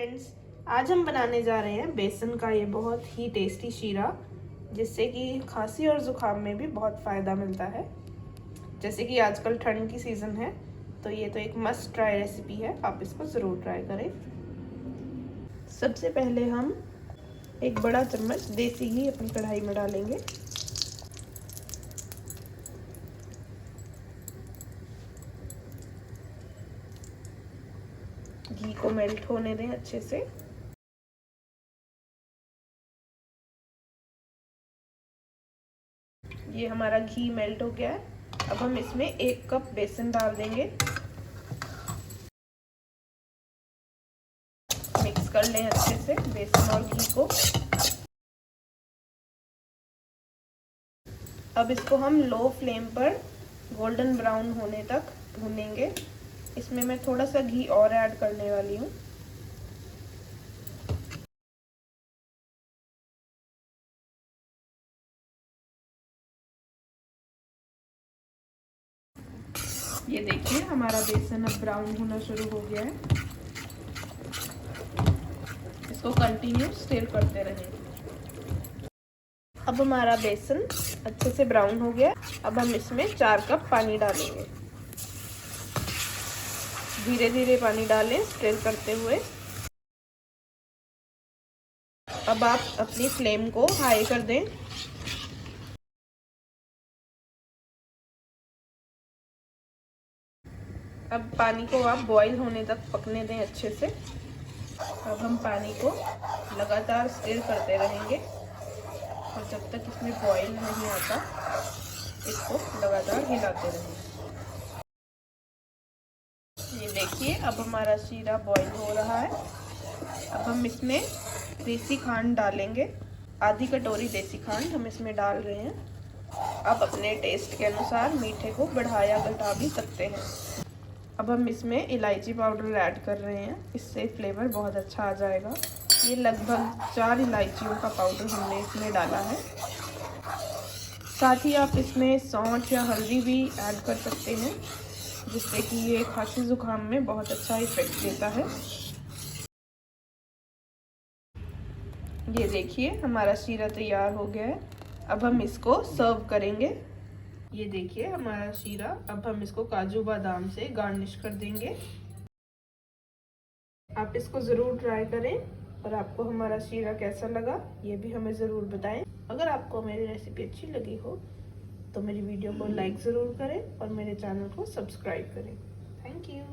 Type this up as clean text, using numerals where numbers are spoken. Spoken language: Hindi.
फ्रेंड्स, आज हम बनाने जा रहे हैं बेसन का ये बहुत ही टेस्टी शीरा, जिससे कि खांसी और ज़ुकाम में भी बहुत फ़ायदा मिलता है। जैसे कि आजकल ठंड की सीज़न है, तो ये तो एक मस्ट ट्राई रेसिपी है, आप इसको ज़रूर ट्राई करें। सबसे पहले हम एक बड़ा चम्मच देसी घी अपनी कढ़ाई में डालेंगे। घी को मेल्ट होने दें अच्छे से। ये हमारा घी मेल्ट हो गया है। अब हम इसमें 1 कप बेसन डाल देंगे। मिक्स कर लें अच्छे से बेसन और घी को। अब इसको हम लो फ्लेम पर गोल्डन ब्राउन होने तक भूनेंगे। इसमें मैं थोड़ा सा घी और ऐड करने वाली हूँ। ये देखिए हमारा बेसन अब ब्राउन होना शुरू हो गया है। इसको कंटिन्यू स्टिर करते रहें। अब हमारा बेसन अच्छे से ब्राउन हो गया। अब हम इसमें 4 कप पानी डालेंगे। धीरे धीरे पानी डालें स्टिर करते हुए। अब आप अपनी फ्लेम को हाई कर दें। अब पानी को आप बॉईल होने तक पकने दें अच्छे से। अब हम पानी को लगातार स्टिर करते रहेंगे और जब तक इसमें बॉईल नहीं आता इसको लगातार हिलाते रहें। ये देखिए अब हमारा शीरा बॉईल हो रहा है। अब हम इसमें देसी खांड डालेंगे। आधी कटोरी देसी खांड हम इसमें डाल रहे हैं। आप अपने टेस्ट के अनुसार मीठे को बढ़ा या घटा भी सकते हैं। अब हम इसमें इलायची पाउडर ऐड कर रहे हैं, इससे फ्लेवर बहुत अच्छा आ जाएगा। ये लगभग 4 इलायचियों का पाउडर हमने इसमें डाला है। साथ ही आप इसमें सौंठ या हल्दी भी ऐड कर सकते हैं, जिससे कि ये खांसी ज़ुकाम में बहुत अच्छा इफेक्ट देता है। ये देखिए हमारा शीरा तैयार हो गया है। अब हम इसको सर्व करेंगे। ये देखिए हमारा शीरा। अब हम इसको काजू बादाम से गार्निश कर देंगे। आप इसको ज़रूर ट्राई करें और आपको हमारा शीरा कैसा लगा ये भी हमें ज़रूर बताएं। अगर आपको मेरी रेसिपी अच्छी लगी हो तो मेरी वीडियो को लाइक ज़रूर करें और मेरे चैनल को सब्सक्राइब करें। Thank you.